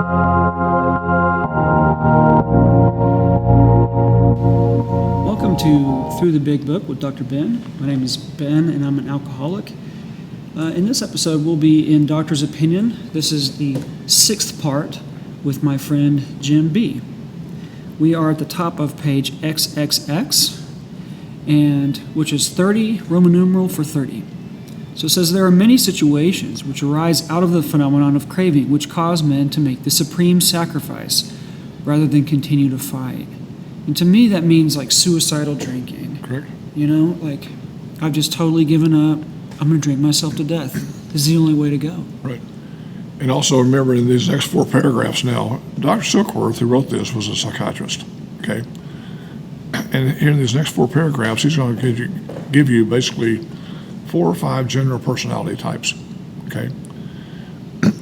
Welcome to Through the Big Book with Dr. Ben. My name is Ben and I'm an alcoholic. In this episode, we'll be in Doctor's Opinion. This is the 6th part with my friend Jim B. We are at the top of page XXX, and which is 30, Roman numeral for 30. So it says, there are many situations which arise out of the phenomenon of craving, which cause men to make the supreme sacrifice rather than continue to fight. And to me, that means like suicidal drinking. Correct. You know, like I've just totally given up. I'm going to drink myself to death. This is the only way to go. Right. And also remember in these next 4 paragraphs now, Dr. Silkworth, who wrote this, was a psychiatrist. Okay. And here in these next 4 paragraphs, he's going to give you basically 4 or 5 general personality types. Okay.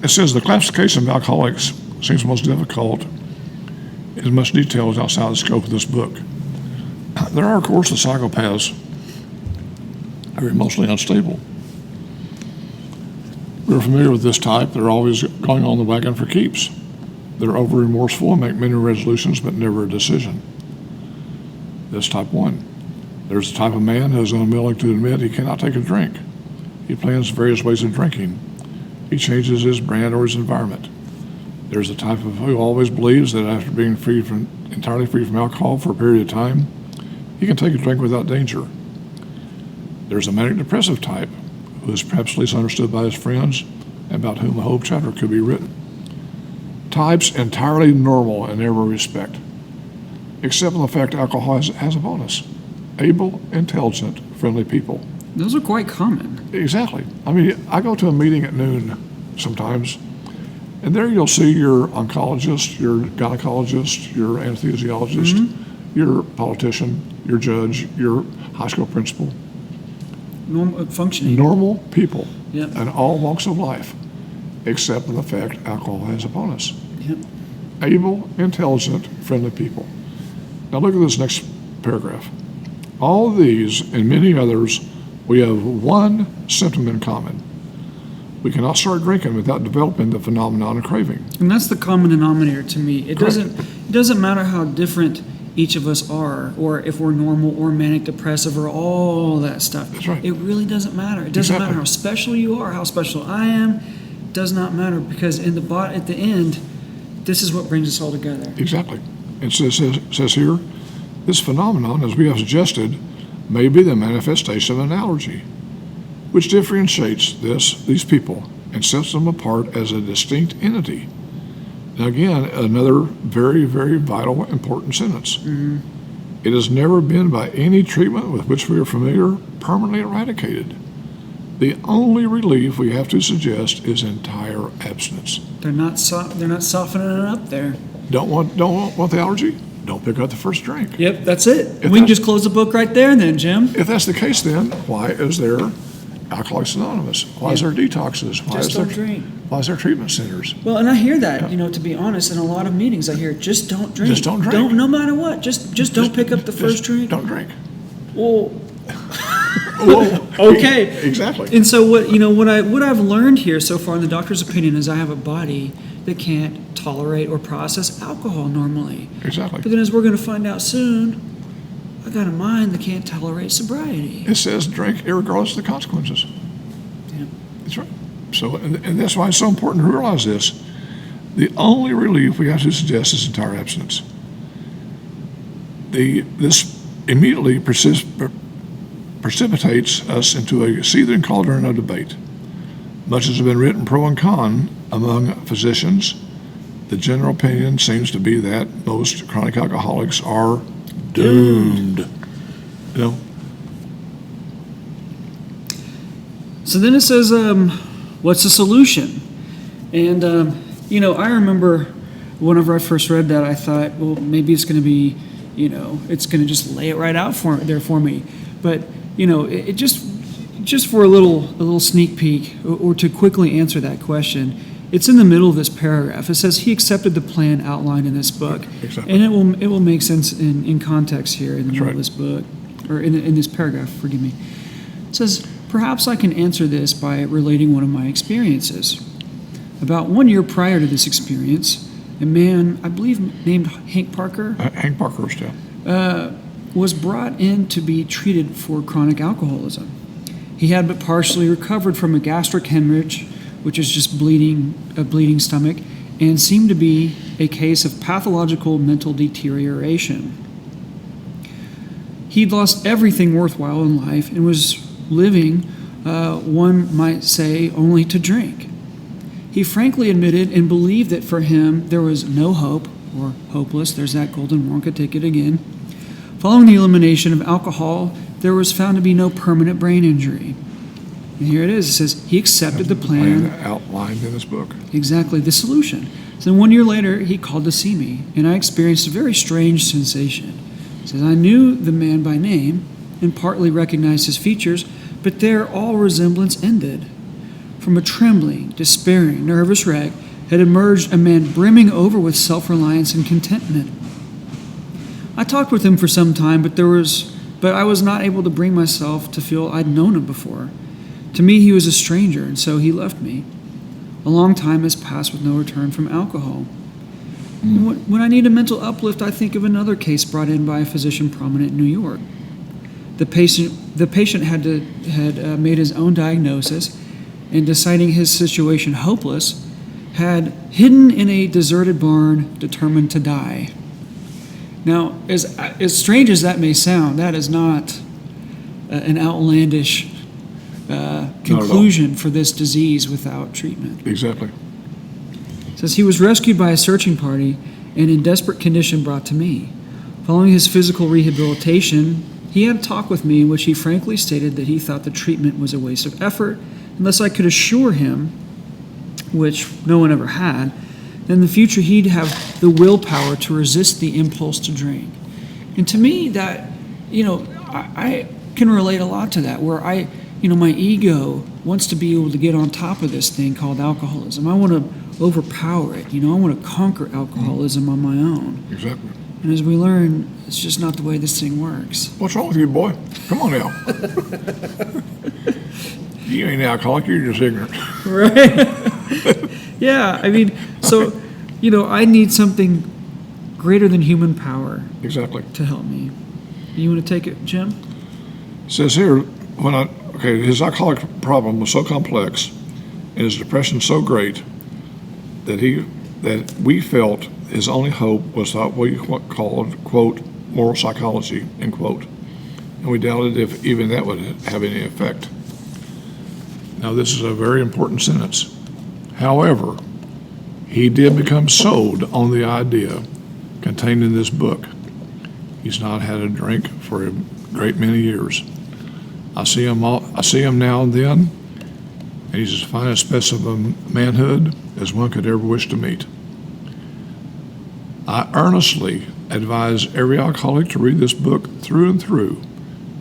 It says the classification of alcoholics seems most difficult as much detail is outside the scope of this book. There are, of course, the psychopaths who are emotionally unstable. We're familiar with this type. They're always going on the wagon for keeps. They're over remorseful and make many resolutions but never a decision. That's type 1. There's the type of man who is unwilling to admit he cannot take a drink. He plans various ways of drinking. He changes his brand or his environment. There's the type of who always believes that after being entirely free from alcohol for a period of time, he can take a drink without danger. There's a manic depressive type who is perhaps least understood by his friends and about whom a whole chapter could be written. Types entirely normal in every respect, except in the fact alcohol has a bonus. Able, intelligent, friendly people. Those are quite common. Exactly. I mean, I go to a meeting at noon sometimes, and there you'll see your oncologist, your gynecologist, your anesthesiologist, your politician, your judge, your high school principal. Normal functioning. Normal people. Yep. In all walks of life, except in the fact alcohol has a bonus. Yep. Able, intelligent, friendly people. Now look at this next paragraph. All of these and many others, we have one symptom in common. We cannot start drinking without developing the phenomenon of craving. And that's the common denominator to me. It doesn't matter how different each of us are, or if we're normal or manic depressive or all that stuff. That's right. It really doesn't matter. It doesn't matter how special you are, how special I am. It does not matter, because at the end, this is what brings us all together. Exactly. It says here, this phenomenon, as we have suggested, may be the manifestation of an allergy, which differentiates these people and sets them apart as a distinct entity. Now again, another very, very vital, important sentence. Mm-hmm. It has never been by any treatment with which we are familiar permanently eradicated. The only relief we have to suggest is entire abstinence. They're not softening it up there. Don't want the allergy? Don't pick up the first drink. Yep, that's it. We can just close the book right there then, Jim. If that's the case, then why is there Alcoholics Anonymous? Why is there detoxes? Why is there treatment centers? Well, and I hear that, to be honest, in a lot of meetings I hear, just don't drink. Just don't drink. No matter what. Just don't pick up the first drink. Don't drink. Well, okay. Exactly. And so what I've learned here so far in the doctor's opinion is I have a body that can't tolerate or process alcohol normally. Exactly. But then, as we're going to find out soon, I got a mind that can't tolerate sobriety. It says drink irregardless of the consequences. Yeah. That's right. So, and that's why it's so important to realize this. The only relief we have to suggest is entire abstinence. This immediately precipitates us into a seething cauldron of debate. Much has been written pro and con among physicians. The general opinion seems to be that most chronic alcoholics are doomed. So then it says, what's the solution? And, I remember whenever I first read that, I thought, well, maybe it's going to be, it's going to just lay it right out for me. But, it just for a little sneak peek, or to quickly answer that question, it's in the middle of this paragraph. It says he accepted the plan outlined in this book. Exactly. And it will make sense in context here in the middle of this book, or in this paragraph, forgive me. It says, perhaps I can answer this by relating one of my experiences. About 1 year prior to this experience, a man, I believe, named Hank Parker, Hank Parkhurst, yeah. was brought in to be treated for chronic alcoholism. He had but partially recovered from a gastric hemorrhage, which is just a bleeding stomach, and seemed to be a case of pathological mental deterioration. He'd lost everything worthwhile in life and was living, one might say, only to drink. He frankly admitted and believed that for him there was no hope, or hopeless, there's that golden Wonka ticket again. Following the elimination of alcohol, there was found to be no permanent brain injury. And here it is. It says he accepted the plan outlined in this book. Exactly, the solution. So 1 year later, he called to see me, and I experienced a very strange sensation. He says, I knew the man by name and partly recognized his features, but there all resemblance ended. From a trembling, despairing, nervous wreck had emerged a man brimming over with self-reliance and contentment. I talked with him for some time, but I was not able to bring myself to feel I'd known him before. To me, he was a stranger, and so he left me. A long time has passed with no return from alcohol. When I need a mental uplift, I think of another case brought in by a physician prominent in New York. The patient had made his own diagnosis, and deciding his situation hopeless, had hidden in a deserted barn, determined to die. Now, as strange as that may sound, that is not an outlandish conclusion for this disease without treatment. Exactly. It says he was rescued by a searching party and in desperate condition brought to me. Following his physical rehabilitation, he had a talk with me in which he frankly stated that he thought the treatment was a waste of effort unless I could assure him, which no one ever had, that in the future he'd have the willpower to resist the impulse to drink. And to me, that, I can relate a lot to that, where my ego wants to be able to get on top of this thing called alcoholism. I want to overpower it. I want to conquer alcoholism on my own. Exactly. And as we learn, it's just not the way this thing works. What's wrong with you, boy? Come on now. You ain't an alcoholic, you're just ignorant. Right? Yeah, I need something greater than human power. Exactly. To help me. You want to take it, Jim? It says here, his alcoholic problem was so complex and his depression so great that we felt his only hope was what we called, quote, moral psychology, end quote. And we doubted if even that would have any effect. Now, this is a very important sentence. However, he did become sold on the idea contained in this book. He's not had a drink for a great many years. I see him now and then, and he's as fine a specimen of manhood as one could ever wish to meet. I earnestly advise every alcoholic to read this book through and through,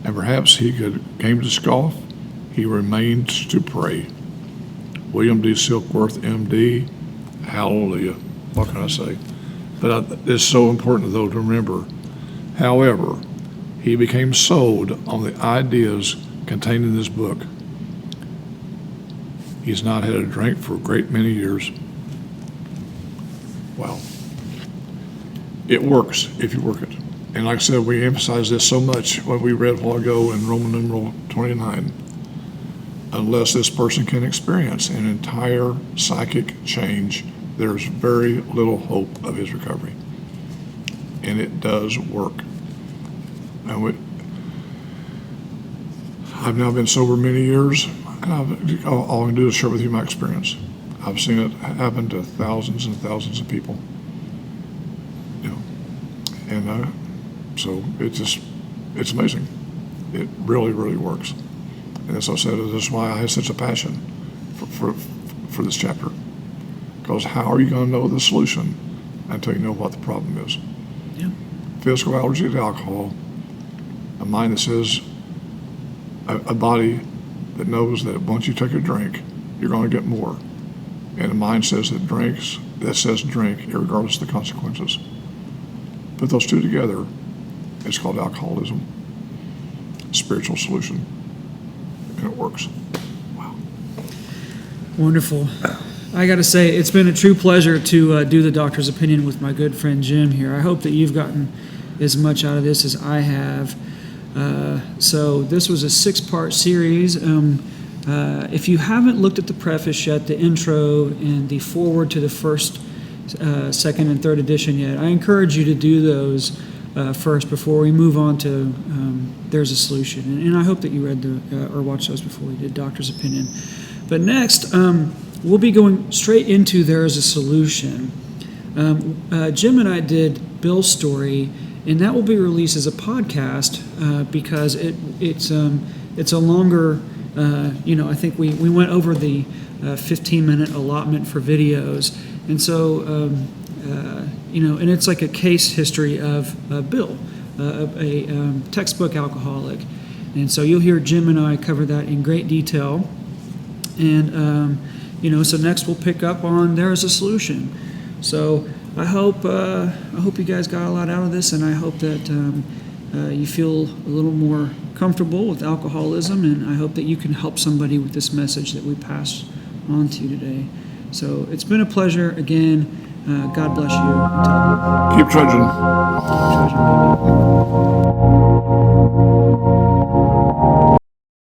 and perhaps he came to scoff. He remains to pray. William D. Silkworth, M.D. Hallelujah. What can I say? But it's so important, though, to remember. However, he became sold on the ideas contained in this book. He's not had a drink for a great many years. Wow. It works if you work it. And like I said, we emphasize this so much when we read a while ago in Roman numeral 29. Unless this person can experience an entire psychic change, there's very little hope of his recovery. And it does work. And I've now been sober many years, and all I can do is share with you my experience. I've seen it happen to thousands and thousands of people. And so it's amazing. It really, really works. And as I said, that's why I have such a passion for this chapter. Because how are you going to know the solution until you know what the problem is? Yeah. Physical allergy to alcohol, a mind that says, a body that knows that once you take a drink, you're going to get more. And a mind says that says drink, irregardless of the consequences. Put those two together, it's called alcoholism. Spiritual solution. And it works. Wow. Wonderful. I got to say, it's been a true pleasure to do the doctor's opinion with my good friend Jim here. I hope that you've gotten as much out of this as I have. So this was a 6-part series. If you haven't looked at the preface yet, the intro and the foreword to the first, second, and third edition yet, I encourage you to do those first before we move on to There's a Solution. And I hope that you read or watched those before we did Doctor's Opinion. But next, we'll be going straight into There's a Solution. Jim and I did Bill's story, and that will be released as a podcast because it's a longer, I think we went over the 15-minute allotment for videos. And so, and it's like a case history of Bill, a textbook alcoholic. And so you'll hear Jim and I cover that in great detail. And, so next we'll pick up on There's a Solution. So I hope you guys got a lot out of this, and I hope that you feel a little more comfortable with alcoholism, and I hope that you can help somebody with this message that we passed on to you today. So it's been a pleasure again. God bless you. Keep trudging. Keep trudging, baby.